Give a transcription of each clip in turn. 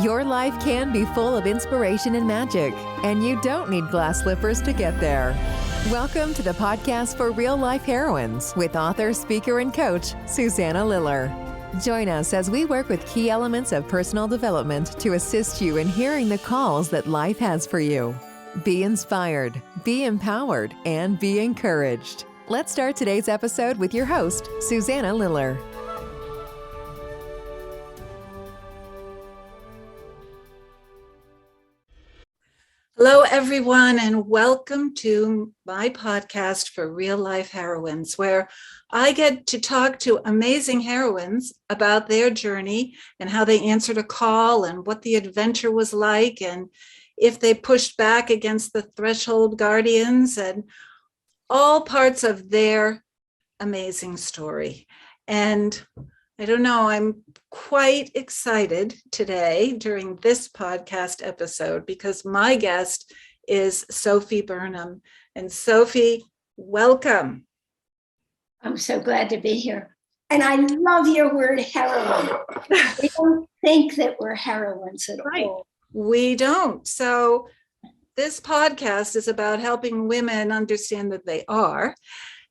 Your life can be full of inspiration and magic, and you don't need glass slippers to get there. Welcome to the podcast for real life heroines with author, speaker, and coach, Susanna Liller. Join us as we work with key elements of personal development to assist you in hearing the calls that life has for you. Be inspired, be empowered, and be encouraged. Let's start today's episode with your host, Susanna Liller. Hello, everyone, and welcome to my podcast for real life heroines, where I get to talk to amazing heroines about their journey and how they answered a call and what the adventure was like, and if they pushed back against the threshold guardians, and all parts of their amazing story. And I don't know, I'm quite excited today during this podcast episode because my guest is Sophy Burnham. And Sophy, welcome. I'm so glad to be here. And I love your word heroine. We don't think that we're heroines at all. We don't. So this podcast is about helping women understand that they are.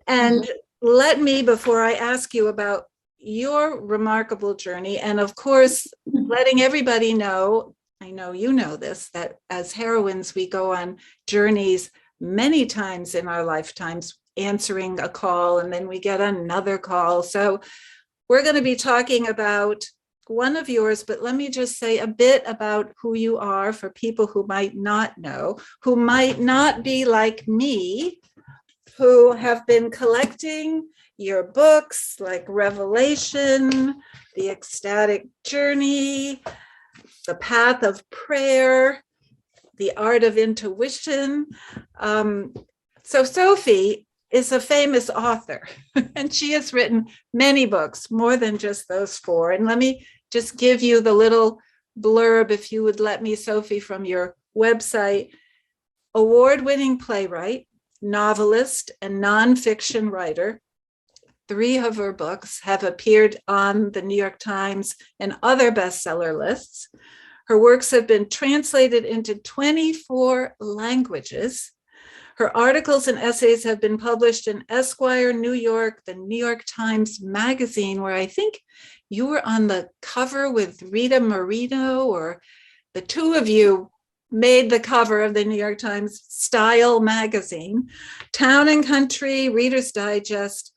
And let me, before I ask you about your remarkable journey, and of course, letting everybody know, I know you know this, that as heroines, we go on journeys many times in our lifetimes, answering a call, and then we get another call. So we're going to be talking about one of yours, but let me just say a bit about who you are for people who might not know, who might not be like me, who have been collecting your books like Revelation, The Ecstatic Journey, The Path of Prayer, The Art of Intuition. So Sophy is a famous author, and she has written many books, more than just those four. And let me just give you the little blurb, if you would let me, Sophy, from your website. Award-winning playwright, novelist, and nonfiction writer. 3 of her books have appeared on the New York Times and other bestseller lists. Her works have been translated into 24 languages. Her articles and essays have been published in Esquire, New York, the New York Times Magazine, where I think you were on the cover with Rita Moreno, or the two of you made the cover of the New York Times Style magazine, Town and Country, Reader's Digest.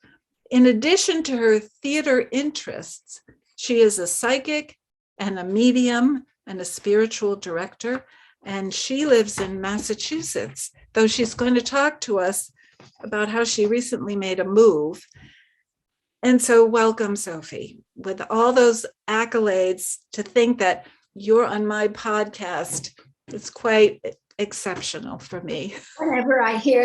In addition to her theater interests, she is a psychic and a medium and a spiritual director, and she lives in Massachusetts, though she's going to talk to us about how she recently made a move. And so welcome, Sophy. With all those accolades, to think that you're on my podcast, it's quite exceptional for me. Whenever I hear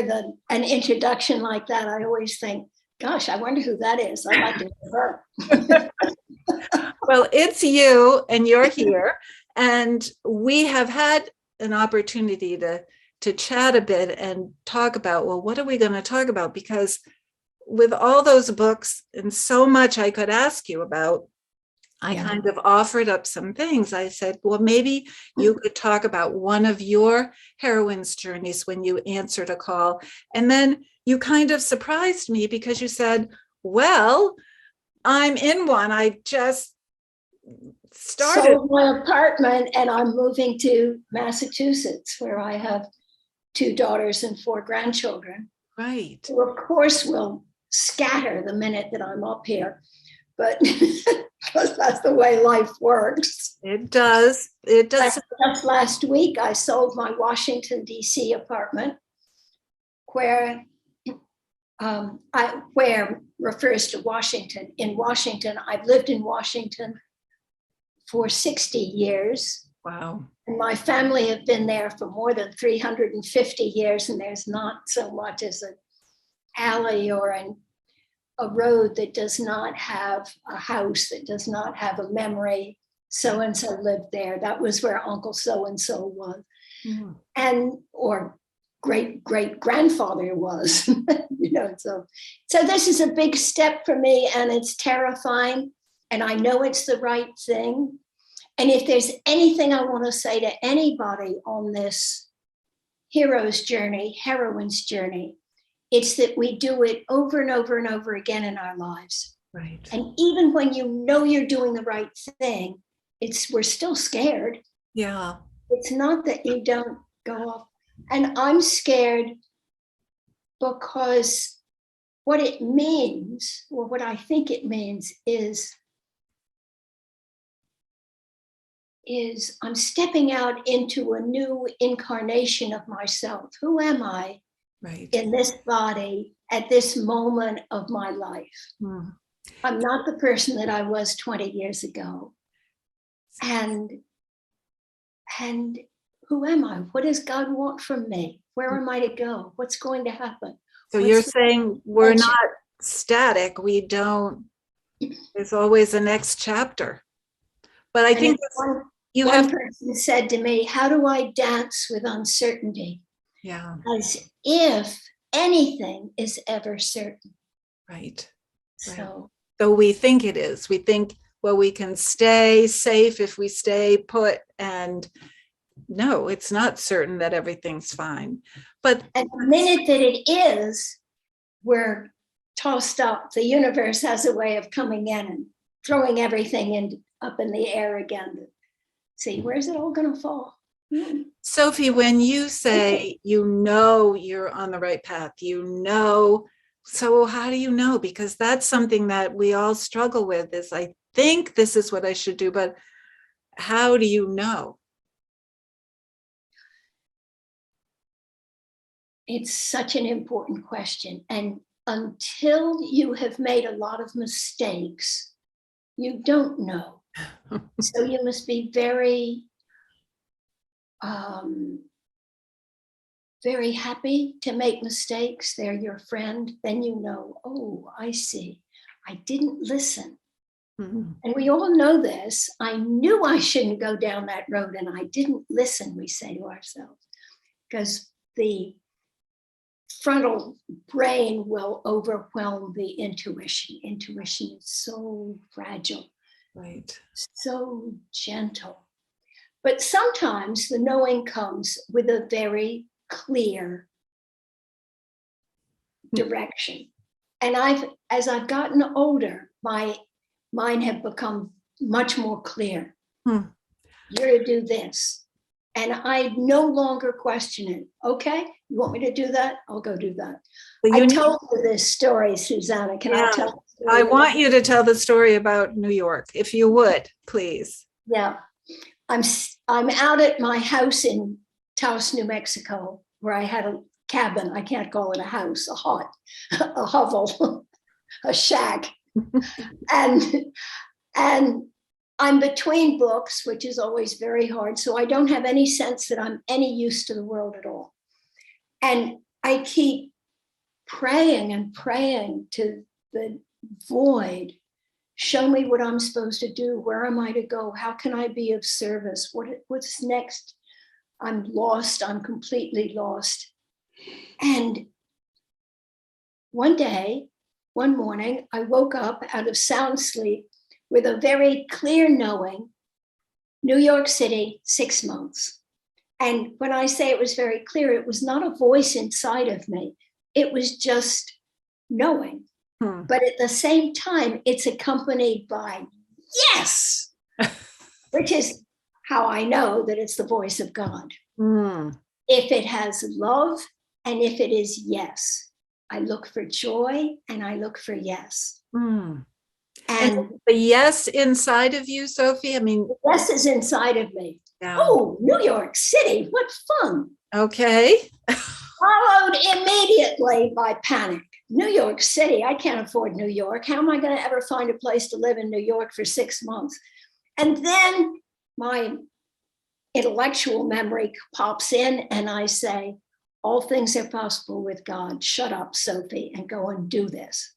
an introduction like that, I always think, gosh, I wonder who that is. I'd like to know her. Well, it's you, and you're here. And we have had an opportunity to chat a bit and talk about, well, what are we going to talk about? Because with all those books and so much I could ask you about, I kind of offered up some things. I said, well, maybe you could talk about one of your heroines' journeys when you answered a call. And then you kind of surprised me because you said, well, I'm in one. I just started. Sold my apartment and I'm moving to Massachusetts, where I have 2 daughters and 4 grandchildren. Right. Who, of course, will scatter the minute that I'm up here. But because that's the way life works. It does. It does. Just last week, I sold my Washington, D.C. apartment, where refers to Washington. In Washington, I've lived in Washington for 60 years. Wow. And my family have been there for more than 350 years, and there's not so much as an alley or a road that does not have a house, that does not have a memory. So-and-so lived there. That was where Uncle so-and-so was. Mm. And, or great-great-grandfather was, so this is a big step for me, and it's terrifying, and I know it's the right thing. And if there's anything I want to say to anybody on this hero's journey, heroine's journey, it's that we do it over and over and over again in our lives. Right. And even when you know you're doing the right thing, we're still scared. Yeah. It's not that you don't go off. And I'm scared because what it means, or what I think it means, is I'm stepping out into a new incarnation of myself. Who am I in this body at this moment of my life? I'm not the person that I was 20 years ago. And who am I? What does God want from me? Where am I to go? What's going to happen? So you're saying we're not static. We don't, there's always a next chapter. But I think one person said to me, how do I dance with uncertainty? Yeah. As if anything is ever certain. Right. So we think it is. We think, well, we can stay safe if we stay put, and no, it's not certain that everything's fine. But at the minute that it is, we're tossed up. The universe has a way of coming in and throwing everything up in the air again to see, where's it all going to fall? Sophie, when you say you know you're on the right path, so how do you know? Because that's something that we all struggle with, is I think this is what I should do, but how do you know? It's such an important question. And until you have made a lot of mistakes, you don't know. So you must be very, very happy to make mistakes. They're your friend. Then you know, oh, I see. I didn't listen. Mm-hmm. And we all know this. I knew I shouldn't go down that road and I didn't listen, we say to ourselves, because the frontal brain will overwhelm the intuition. Intuition is so fragile, right? So gentle. But sometimes the knowing comes with a very clear direction. And as I've gotten older, my mind have become much more clear. You're to do this. And I no longer question it. Okay, you want me to do that? I'll go do that. I told you this story, Susanna. Can I tell the story? I want you to tell the story about New York, if you would, please. Yeah. I'm out at my house in Taos, New Mexico, where I had a cabin. I can't call it a house, a hut, a hovel, a shack. and I'm between books, which is always very hard. So I don't have any sense that I'm any use to the world at all. And I keep praying and praying to the void. Show me what I'm supposed to do. Where am I to go? How can I be of service? What's next? I'm lost. I'm completely lost. And one morning, I woke up out of sound sleep with a very clear knowing, New York City, 6 months. And when I say it was very clear, it was not a voice inside of me. It was just knowing. But at the same time, it's accompanied by yes, which is how I know that it's the voice of God. If it has love and if it is yes, I look for joy and I look for yes. And the yes inside of you, Sophie? I mean, yes is inside of me. Yeah. Oh, New York City, what fun. Okay. Followed immediately by panic. New York City, I can't afford New York. How am I going to ever find a place to live in New York for 6 months? And then my intellectual memory pops in and I say, all things are possible with God. Shut up, Sophie, and go and do this.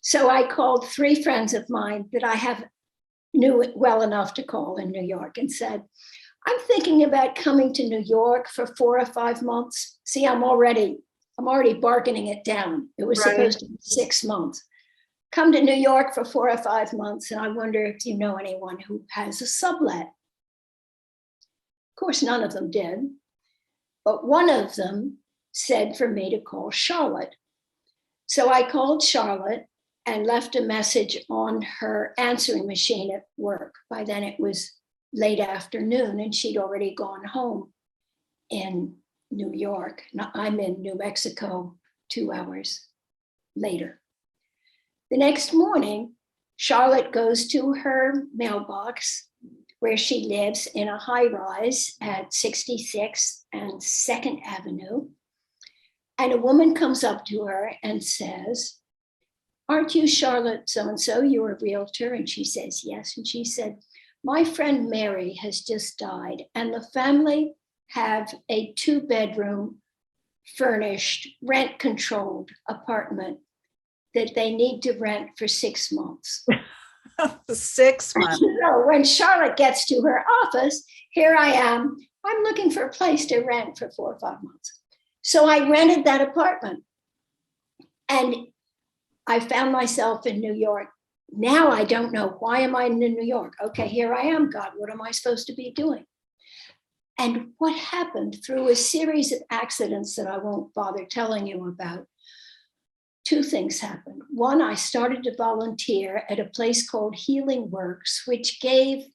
So I called 3 friends of mine that I knew well enough to call in New York and said, I'm thinking about coming to New York for 4 or 5 months. See, I'm already bargaining it down. It was supposed to be 6 months. come to New York for 4 or 5 months, and I wonder if you know anyone who has a sublet. Of course, none of them did, but one of them said for me to call Charlotte. So I called Charlotte and left a message on her answering machine at work. By then it was late afternoon and she'd already gone home in New York. Now, I'm in New Mexico 2 hours later. The next morning, Charlotte goes to her mailbox where she lives in a high rise at 66th and 2nd Avenue. And a woman comes up to her and says, "Aren't you Charlotte so-and-so? You're a realtor?" And she says, "Yes." And she said, "My friend Mary has just died, and the family have a 2-bedroom, furnished, rent-controlled apartment that they need to rent for 6 months." 6 months. So when Charlotte gets to her office, here I am. I'm looking for a place to rent for 4 or 5 months. So I rented that apartment. And I found myself in New York. Now I don't know, why am I in New York? Okay, here I am, God, what am I supposed to be doing? And what happened through a series of accidents that I won't bother telling you about, 2 things happened. One, I started to volunteer at a place called Healing Works, which gave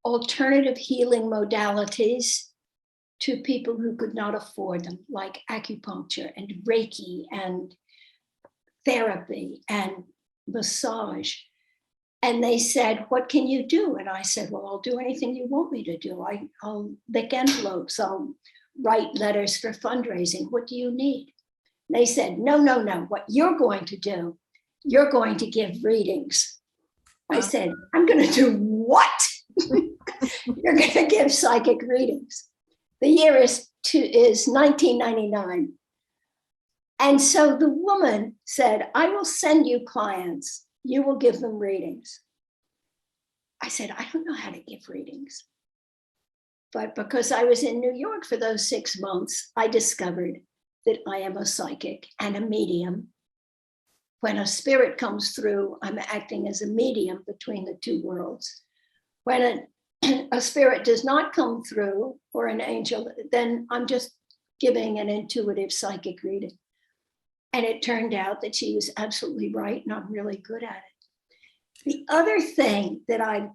alternative healing modalities to people who could not afford them, like acupuncture and Reiki and therapy and massage. And they said, "What can you do?" And I said, "Well, I'll do anything you want me to do. I'll lick envelopes, I'll write letters for fundraising. What do you need?" They said, no. What you're going to do, you're going to give readings." I said, "I'm going to do what?" "You're going to give psychic readings." The year is 1999. And so the woman said, "I will send you clients. You will give them readings." I said, "I don't know how to give readings." But because I was in New York for those 6 months, I discovered that I am a psychic and a medium. When a spirit comes through, I'm acting as a medium between the 2 worlds. When a spirit does not come through, or an angel, then I'm just giving an intuitive psychic reading. And it turned out that she was absolutely right, and I'm really good at it. The other thing that I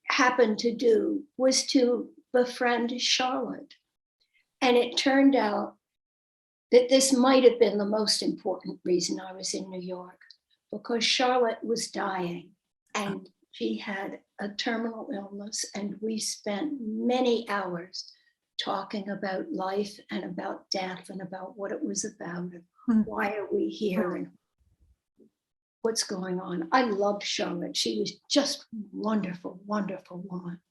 happened to do was to befriend Charlotte. And it turned out that this might have been the most important reason I was in New York, because Charlotte was dying and she had a terminal illness, and we spent many hours talking about life and about death and about what it was about and why are we here and what's going on. I loved Charlotte. She was just wonderful, wonderful woman.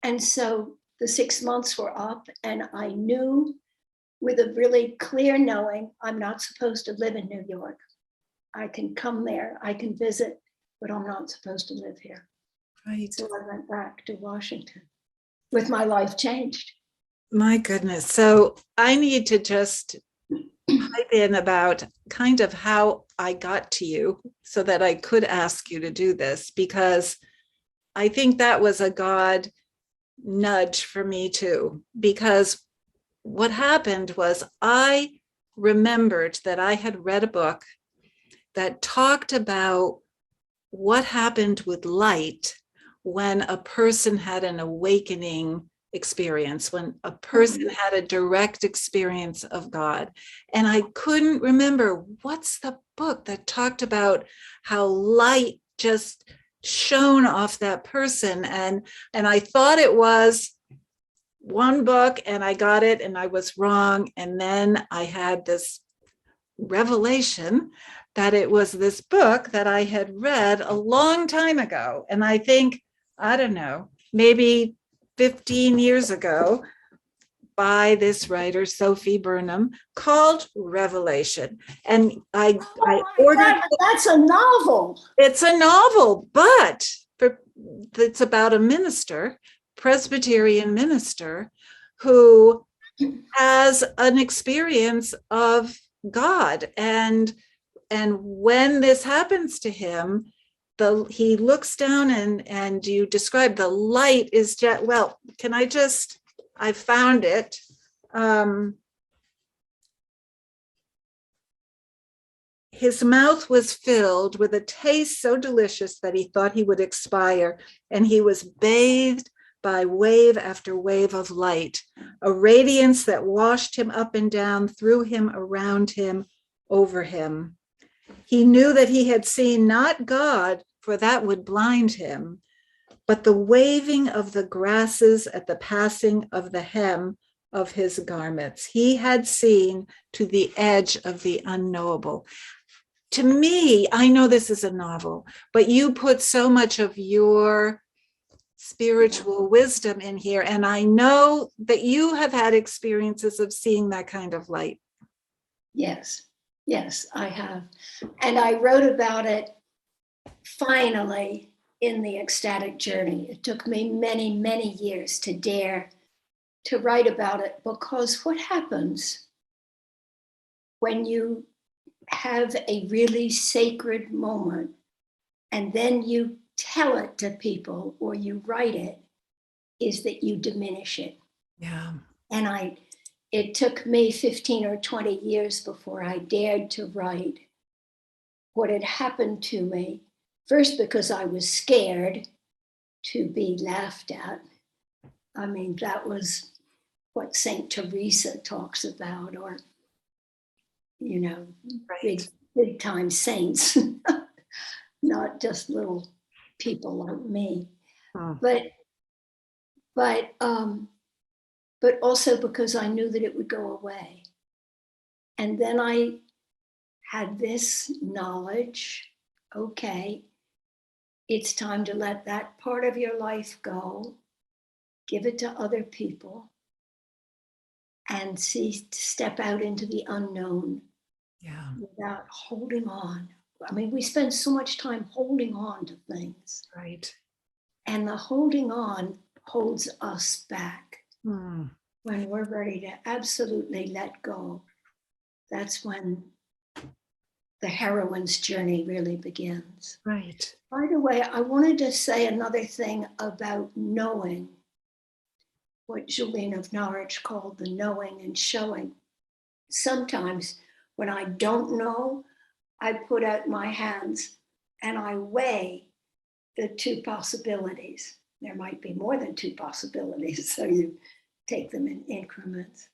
And so the 6 months were up, and I knew with a really clear knowing, I'm not supposed to live in New York. I can come there, I can visit, but I'm not supposed to live here. Right. So I went back to Washington with my life changed. My goodness. So I need to just pipe in about kind of how I got to you so that I could ask you to do this, because I think that was a God nudge for me too. Because what happened was I remembered that I had read a book that talked about what happened with light when a person had an awakening experience, when a person had a direct experience of God. And I couldn't remember what's the book that talked about how light just shone off that person. And I thought it was one book, and I got it and I was wrong. And then I had this revelation that it was this book that I had read a long time ago. And I think, I don't know, maybe 15 years ago, by this writer, Sophy Burnham, called Revelation. And I ordered. God, that's a novel. It's a novel, but it's about a minister, Presbyterian minister, who has an experience of God, and And when this happens to him, he looks down and you describe the light is just, well, I found it. His mouth was filled with a taste so delicious that he thought he would expire, and he was bathed by wave after wave of light, a radiance that washed him up and down, through him, around him, over him. He knew that he had seen not God, for that would blind him, but the waving of the grasses at the passing of the hem of his garments. He had seen to the edge of the unknowable. To me, I know this is a novel, but you put so much of your spiritual wisdom in here, and I know that you have had experiences of seeing that kind of light. Yes, I have. And I wrote about it finally in the Ecstatic Journey. It took me many, many years to dare to write about it, because what happens when you have a really sacred moment and then you tell it to people or you write it, is that you diminish it. Yeah. And it took me 15 or 20 years before I dared to write what had happened to me. First, because I was scared to be laughed at. I mean, that was what Saint Teresa talks about, or, you know, Right. big time saints, not just little people like me. Oh. But also because I knew that it would go away. And then I had this knowledge, okay, it's time to let that part of your life go, give it to other people, and step out into the unknown. Yeah. Without holding on. I mean, we spend so much time holding on to things. Right. And the holding on holds us back. Hmm. When we're ready to absolutely let go, that's when the heroine's journey really begins. Right. By the way, I wanted to say another thing about knowing, what Julian of Norwich called the knowing and showing. Sometimes when I don't know, I put out my hands and I weigh the two possibilities. There might be more than two possibilities, so you take them in increments.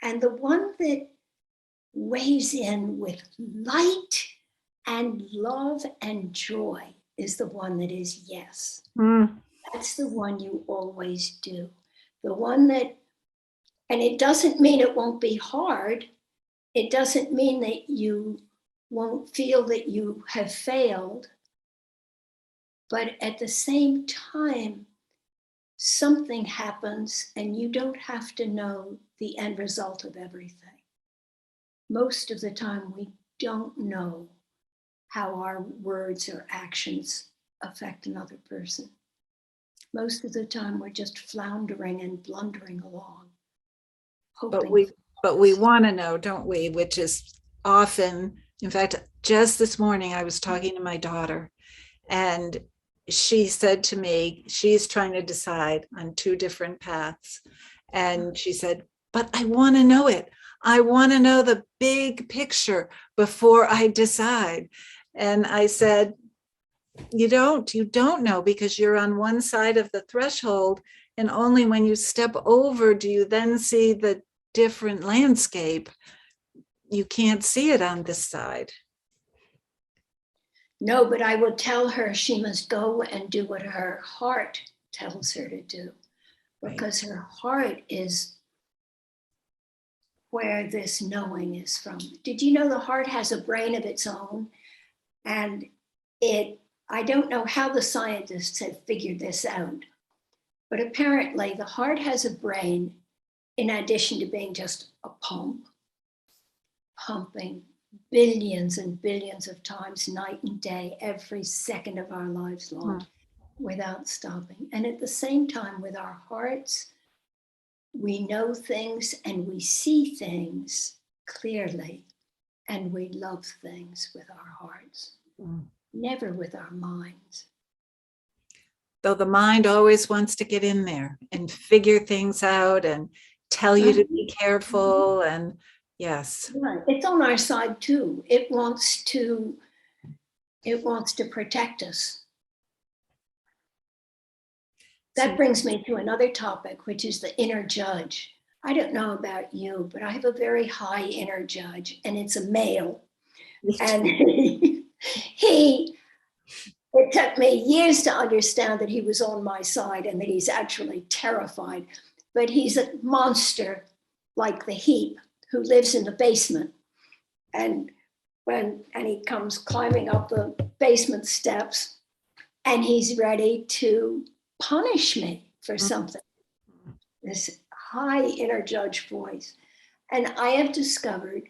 And the one that weighs in with light and love and joy is the one that is yes. That's the one you always do. The one that, and it doesn't mean it won't be hard. It doesn't mean that you won't feel that you have failed. But at the same time, something happens and you don't have to know the end result of everything. Most of the time, we don't know how our words or actions affect another person. Most of the time, we're just floundering and blundering along, hoping. But we want to know, don't we? Which is often, in fact, just this morning, I was talking to my daughter, and she said to me, she's trying to decide on two different paths. And she said, but I want to know it. I want to know the big picture before I decide. And I said, you don't know, because you're on one side of the threshold, and only when you step over do you then see the different landscape. You can't see it on this side. No, but I will tell her she must go and do what her heart tells her to do, because her heart is where this knowing is from. Did you know the heart has a brain of its own? And I don't know how the scientists have figured this out, but apparently the heart has a brain in addition to being just a pump, pumping billions and billions of times night and day, every second of our lives long, without stopping. And at the same time, with our hearts, we know things and we see things clearly. and we love things with our hearts, Mm. never with our minds. Though the mind always wants to get in there and figure things out and tell you to be careful. And yes. Right. It's on our side too. It wants to protect us. That brings me to another topic, which is the inner judge. I don't know about you, but I have a very high inner judge, and it's a male. And it took me years to understand that he was on my side and that he's actually terrified. But he's a monster like the heap who lives in the basement. And he comes climbing up the basement steps, and he's ready to punish me for something. This high inner judge voice. And I have discovered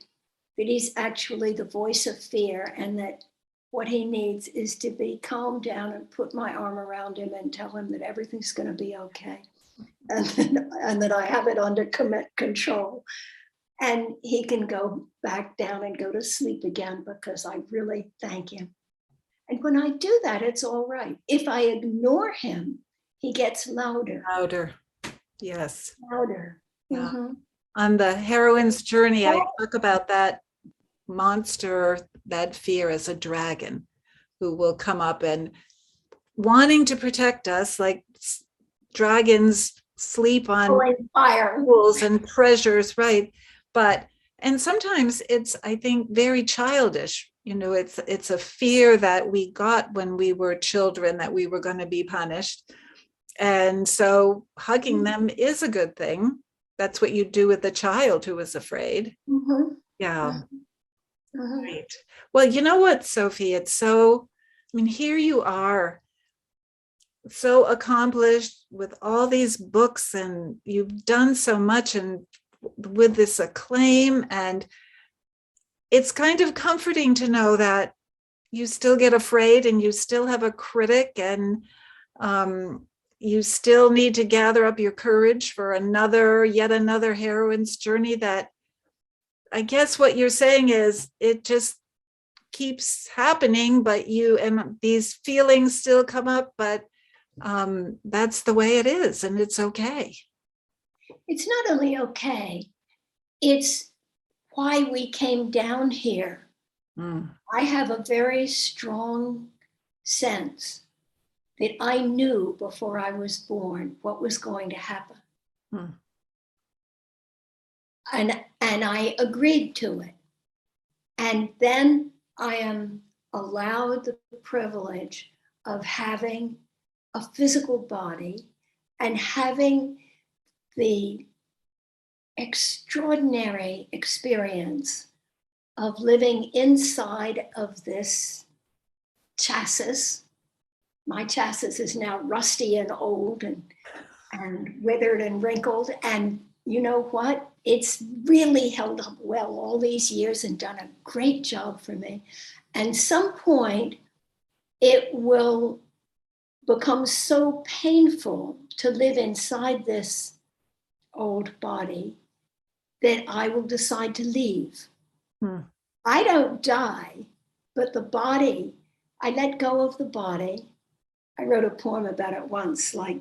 that he's actually the voice of fear, and that what he needs is to be calmed down and put my arm around him and tell him that everything's going to be okay, and that I have it under control. And he can go back down and go to sleep again, because I really thank him. And when I do that, it's all right. If I ignore him, he gets louder. Louder. Yes. Louder. Yeah. Mm-hmm. On the heroine's journey, I talk about that monster, that fear, as a dragon who will come up and wanting to protect us, like dragons sleep on Fire. jewels and treasures, right? And sometimes it's, I think, very childish. It's a fear that we got when we were children, that we were going to be punished. And so hugging them is a good thing. That's what you do with a child who is afraid. Mm-hmm. Yeah. Mm-hmm. Right. Well, you know what, Sophie? Here you are, so accomplished with all these books, and you've done so much, and with this acclaim, and it's kind of comforting to know that you still get afraid, and you still have a critic, and you still need to gather up your courage for yet another heroine's journey. That, I guess what you're saying is, it just keeps happening, and these feelings still come up, but that's the way it is, and it's okay. It's not only okay, it's why we came down here. I have a very strong sense that I knew before I was born what was going to happen. And I agreed to it. And then I am allowed the privilege of having a physical body and having the extraordinary experience of living inside of this chassis. My chassis is now rusty and old and withered and wrinkled. And you know what? It's really held up well all these years and done a great job for me. And some point, it will become so painful to live inside this old body that I will decide to leave. I don't die, but the body, I let go of the body. I wrote a poem about it once, like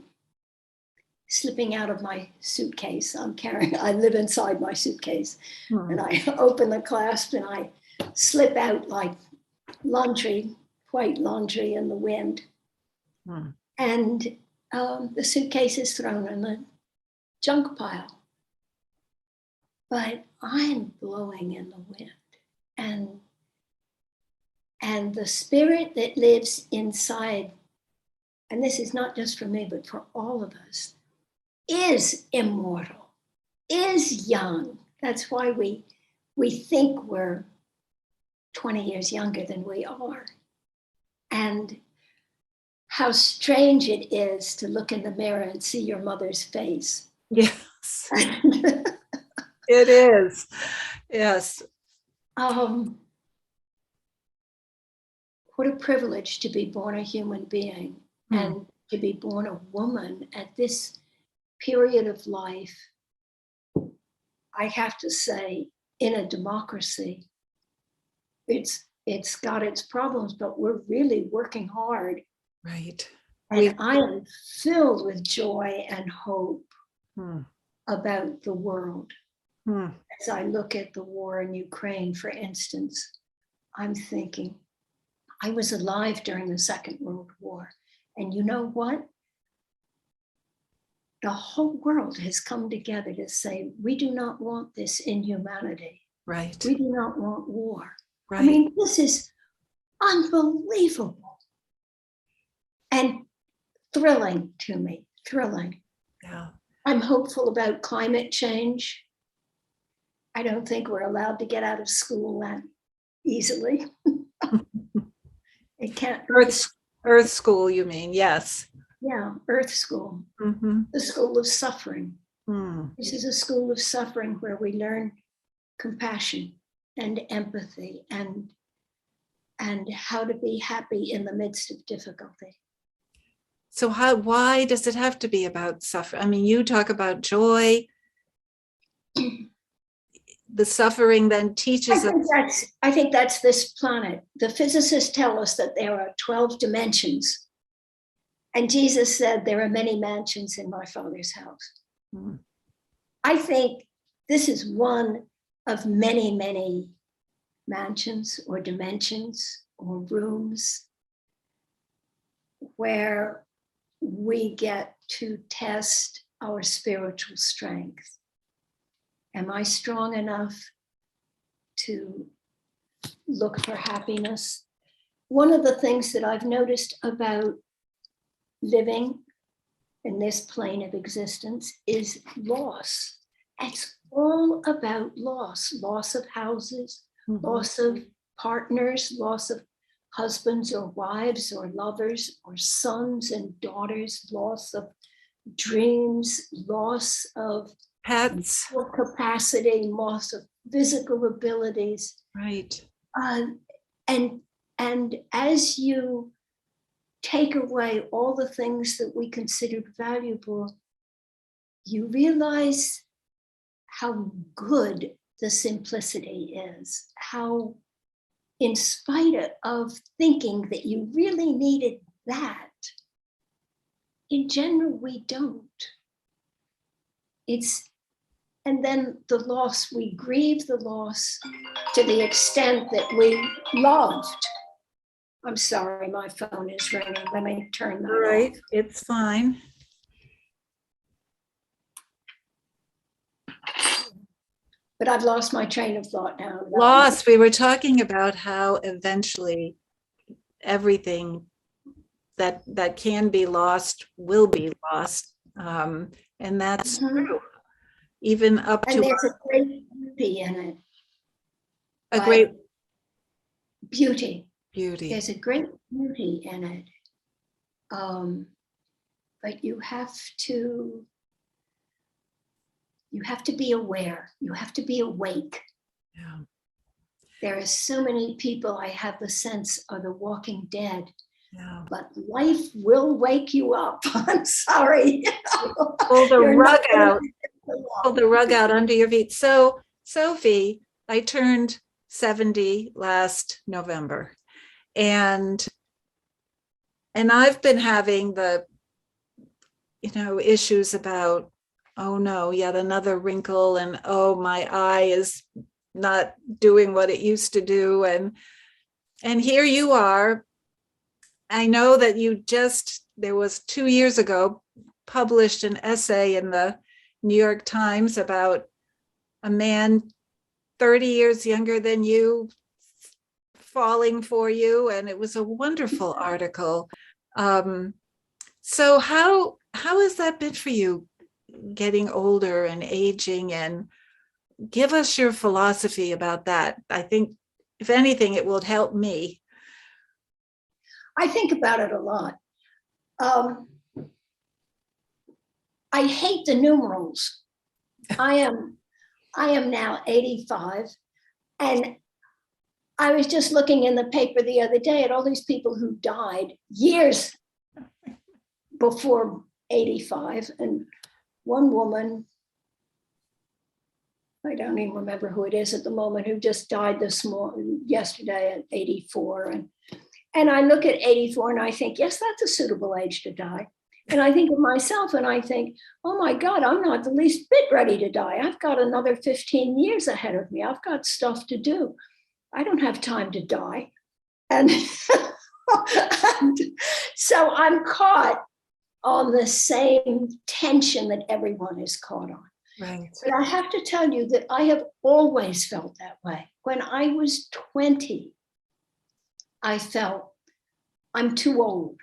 slipping out of my suitcase. I live inside my suitcase, and I open the clasp and I slip out like laundry, white laundry in the wind. And the suitcase is thrown in the junk pile. But I'm blowing in the wind. And the spirit that lives inside, and this is not just for me, but for all of us, is immortal, is young. That's why we think we're 20 years younger than we are. And how strange it is to look in the mirror and see your mother's face. Yes. It is. Yes. What a privilege to be born a human being and to be born a woman at this period of life. I have to say, in a democracy, it's got its problems, but we're really working hard. Right. And I am filled with joy and hope Hmm. about the world. Hmm. As I look at the war in Ukraine, for instance, I'm thinking, I was alive during the Second World War. And you know what? The whole world has come together to say, we do not want this inhumanity. Right. We do not want war. Right. I mean, this is unbelievable and thrilling to me, thrilling. Yeah. I'm hopeful about climate change. I don't think we're allowed to get out of school that easily. It can't. Earth school, you mean? Yes. Yeah, Earth School, Mm-hmm. the school of suffering. Hmm. This is a school of suffering where we learn compassion and empathy and how to be happy in the midst of difficulty. So why does it have to be about suffering? I mean, you talk about joy. The suffering then teaches us. I think that's this planet. The physicists tell us that there are 12 dimensions. And Jesus said, there are many mansions in my Father's house. Hmm. I think this is one of many, many mansions or dimensions or rooms where we get to test our spiritual strength. Am I strong enough to look for happiness? One of the things that I've noticed about living in this plane of existence is loss. It's all about loss of houses, Mm-hmm. loss of partners, loss of husbands or wives or lovers or sons and daughters, loss of dreams, loss of Pets. capacity, loss of physical abilities. Right. And as you take away all the things that we considered valuable, you realize how good the simplicity is, how in spite of thinking that you really needed that, in general, we don't. And then the loss, we grieve the loss to the extent that we loved. I'm sorry, my phone is ringing. Let me turn that Right. off. It's fine. But I've lost my train of thought now. Loss. We were talking about how eventually everything that can be lost will be lost. And that's true. Even up to. And there's a great beauty in it. A great beauty. Beauty. There's a great beauty in it. But you have to be aware. You have to be awake. Yeah. There are so many people I have the sense are the walking dead. Yeah. But life will wake you up. I'm sorry. Pull the rug out. Pull the rug out under your feet. So, Sophie, I turned 70 last November. And I've been having the, issues about, oh no, yet another wrinkle, and oh, my eye is not doing what it used to do. And here you are. I know that there was 2 years ago, published an essay in the New York Times about a man 30 years younger than you falling for you. And it was a wonderful article. So how has that been for you, getting older and aging? And give us your philosophy about that. I think, if anything, it will help me. I think about it a lot. I hate the numerals. I am now 85, and I was just looking in the paper the other day at all these people who died years before 85, and one woman I don't even remember who it is at the moment, who just died yesterday at 84. And I look at 84 and I think, yes, that's a suitable age to die. And I think of myself and I think, oh my God, I'm not the least bit ready to die. I've got another 15 years ahead of me. I've got stuff to do. I don't have time to die. And, and so I'm caught on the same tension that everyone is caught on. Right. But I have to tell you that I have always felt that way. When I was 20, I felt I'm too old.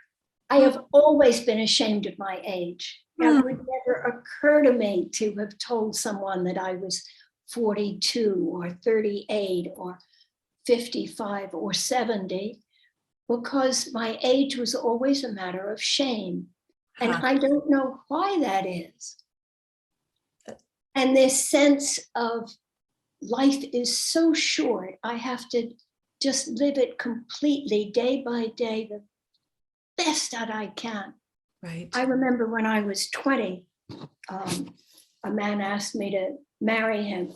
I have always been ashamed of my age. It would never occur to me to have told someone that I was 42 or 38 or 55 or 70, because my age was always a matter of shame. And I don't know why that is. And this sense of life is so short, I have to just live it completely, day by day, the best that I can. Right. I remember when I was 20, a man asked me to marry him.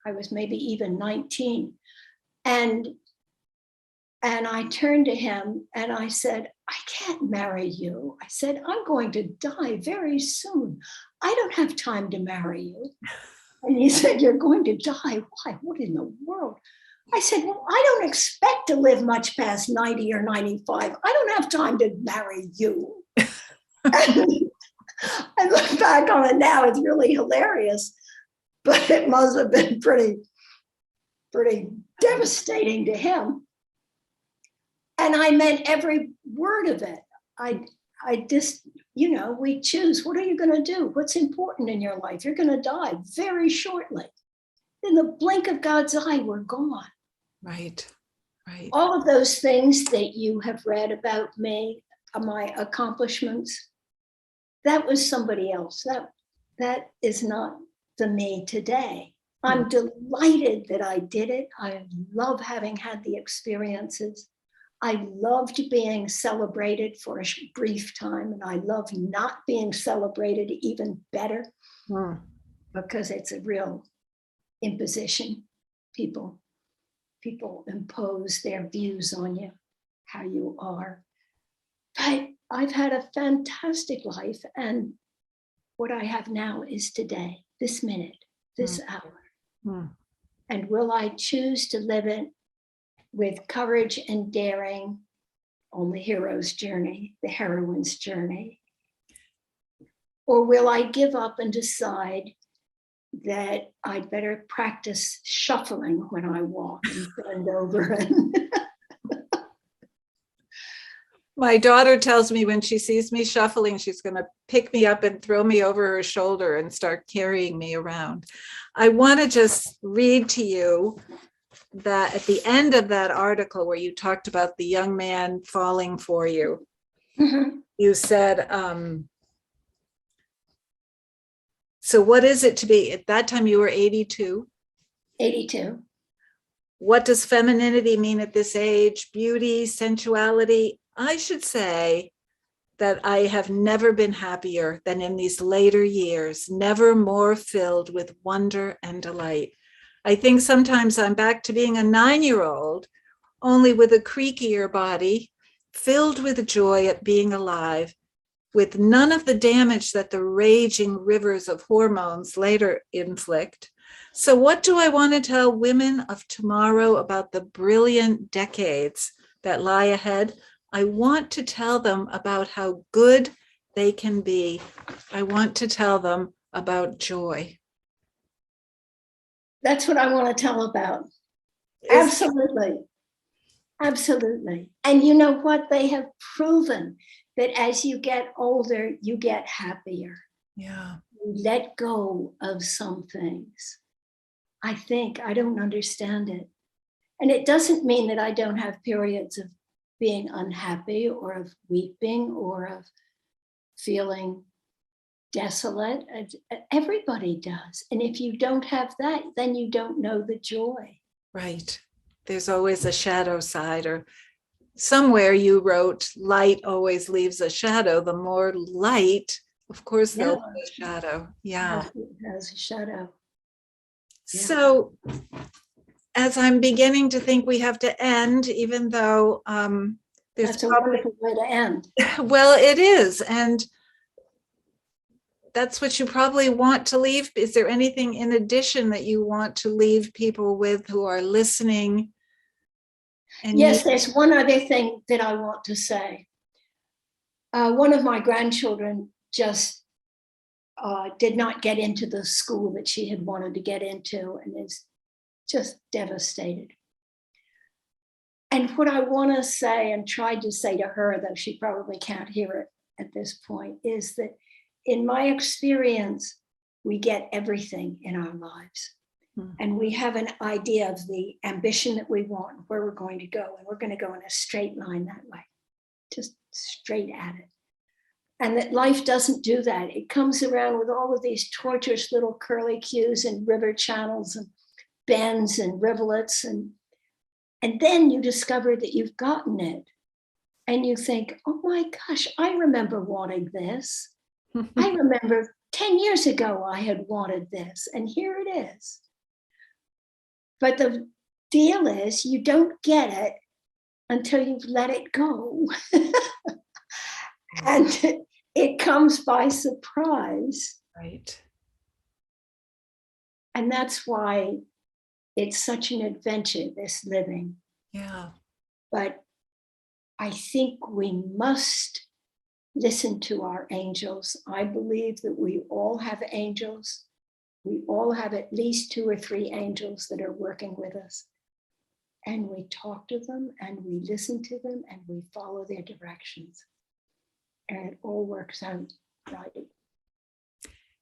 I was maybe even 19. And I turned to him and I said, I can't marry you. I said, I'm going to die very soon. I don't have time to marry you. And he said, you're going to die? Why? What in the world? I said, well, I don't expect to live much past 90 or 95. I don't have time to marry you. I look back on it now, it's really hilarious, but it must have been pretty devastating to him. And I meant every word of it. I just, we choose, what are you going to do? What's important in your life? You're going to die very shortly. In the blink of God's eye, we're gone. Right. Right. All of those things that you have read about me, my accomplishments, that was somebody else. That is not the me today. I'm delighted that I did it. I love having had the experiences. I loved being celebrated for a brief time, and I love not being celebrated even better, because it's a real imposition. People impose their views on you, how you are. But I've had a fantastic life, and what I have now is today, this minute, this hour. And will I choose to live it with courage and daring on the hero's journey, the heroine's journey? Or will I give up and decide that I'd better practice shuffling when I walk and bend over? My daughter tells me when she sees me shuffling, she's going to pick me up and throw me over her shoulder and start carrying me around. I want to just read to you that at the end of that article where you talked about the young man falling for you, you said, so what is it to be, at that time you were 82? 82. What does femininity mean at this age? Beauty, sensuality? I should say that I have never been happier than in these later years, never more filled with wonder and delight. I think sometimes I'm back to being a 9-year-old, only with a creakier body, filled with joy at being alive, with none of the damage that the raging rivers of hormones later inflict. So what do I want to tell women of tomorrow about the brilliant decades that lie ahead? I want to tell them about how good they can be. I want to tell them about joy. That's what I want to tell about. Absolutely. Absolutely. And you know what? They have proven that as you get older, you get happier. Yeah. You let go of some things. I think I don't understand it. And it doesn't mean that I don't have periods of being unhappy or of weeping or of feeling desolate. Everybody does. And if you don't have that, then you don't know the joy. Right. There's always a shadow side, or somewhere you wrote, light always leaves a shadow. The more light, of course, there'll be a shadow. Yeah. It has a shadow. So as I'm beginning to think we have to end, even though there's That's a wonderful way to end. Well, it is. And that's what you probably want to leave. Is there anything in addition that you want to leave people with who are listening? And yes, there's one other thing that I want to say. One of my grandchildren just did not get into the school that she had wanted to get into and is just devastated. And what I want to say and tried to say to her, though she probably can't hear it at this point, is that in my experience, we get everything in our lives. And we have an idea of the ambition that we want, where we're going to go. And we're going to go in a straight line that way, just straight at it. And that life doesn't do that. It comes around with all of these tortuous little curly cues and river channels and bends and rivulets. And then you discover that you've gotten it. And you think, oh my gosh, I remember wanting this. I remember 10 years ago I had wanted this, and here it is. But the deal is you don't get it until you've let it go. And it comes by surprise. Right. And that's why it's such an adventure, this living. Yeah. But I think we must listen to our angels. I believe that we all have angels. We all have at least 2 or 3 angels that are working with us. And we talk to them and we listen to them and we follow their directions. And it all works out right.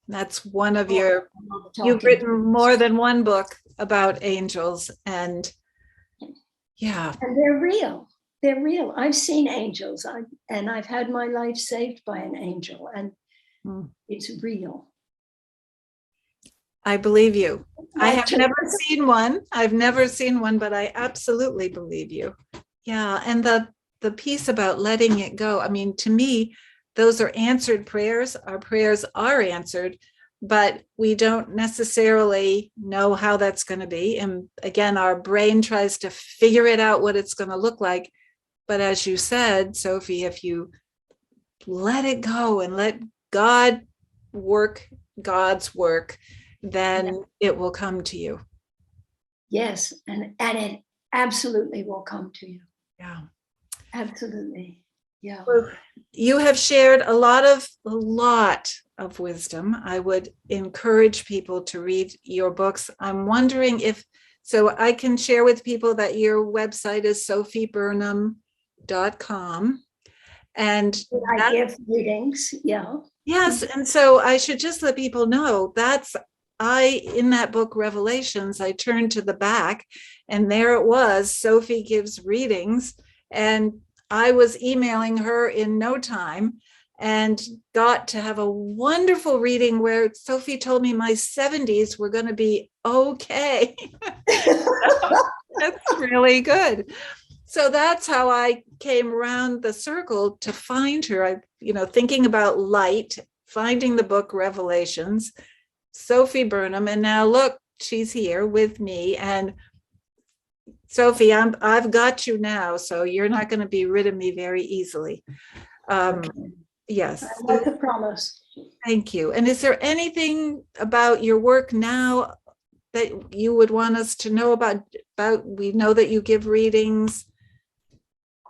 That's one of you've written more than one book about angels, and yeah. And they're real. They're real. I've seen angels, and I've had my life saved by an angel, and it's real. I believe you. I have never seen one. I've never seen one, but I absolutely believe you. Yeah. And the piece about letting it go, I mean, to me, those are answered prayers. Our prayers are answered, but we don't necessarily know how that's going to be. And again, our brain tries to figure it out what it's going to look like. But as you said, Sophie, if you let it go and let God work God's work, then it will come to you. Yes, and it absolutely will come to you. Yeah. Absolutely. Yeah. Well, you have shared a lot of wisdom. I would encourage people to read your books. I'm wondering so I can share with people that your website is sophyburnham.com. And I give readings. Yeah. Yes. And so I should just let people know in that book, Revelations, I turned to the back and there it was, Sophie gives readings. And I was emailing her in no time and got to have a wonderful reading where Sophie told me my 70s were going to be okay. That's really good. So that's how I came around the circle to find her. Thinking about light, finding the book Revelations, Sophy Burnham, and now look, she's here with me. And Sophie, I've got you now, so you're not going to be rid of me very easily. Yes. I like a promise. Thank you. And is there anything about your work now that you would want us to know about? We know that you give readings.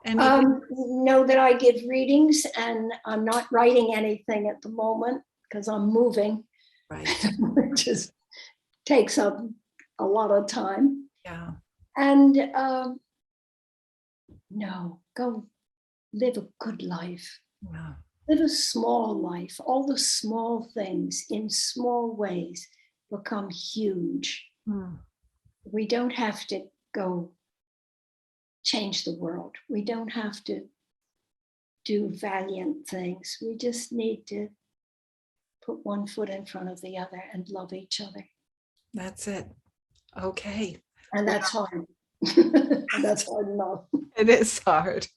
Know that I give readings, and I'm not writing anything at the moment because I'm moving. Right. It just takes up a lot of time. Yeah. And go live a good life. Wow. Live a small life. All the small things in small ways become huge. We don't have to go change the world. We don't have to do valiant things. We just need to put one foot in front of the other and love each other. That's it. Okay. And that's hard. That's hard enough. It is hard.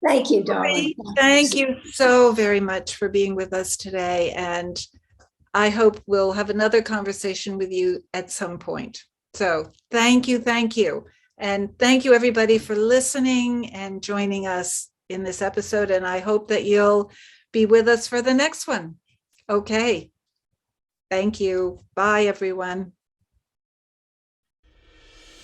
Thank you, darling. Thank you so very much for being with us today. And I hope we'll have another conversation with you at some point. So thank you. And thank you, everybody, for listening and joining us in this episode. And I hope that you'll be with us for the next one. Okay. Thank you. Bye, everyone.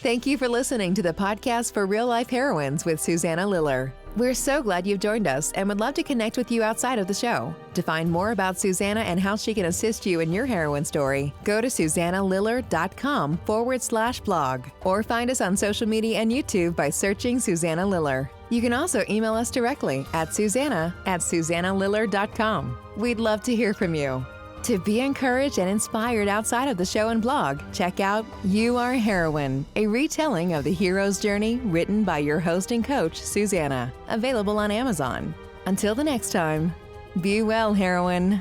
Thank you for listening to the podcast for Real Life Heroines with Susanna Liller. We're so glad you've joined us and would love to connect with you outside of the show. To find more about Susanna and how she can assist you in your heroine story, go to susannaliller.com/blog or find us on social media and YouTube by searching Susanna Liller. You can also email us directly at susanna@susannaliller.com. We'd love to hear from you. To be encouraged and inspired outside of the show and blog, check out You Are a Heroine, a retelling of the hero's journey written by your host and coach, Susanna, available on Amazon. Until the next time, be well, heroine.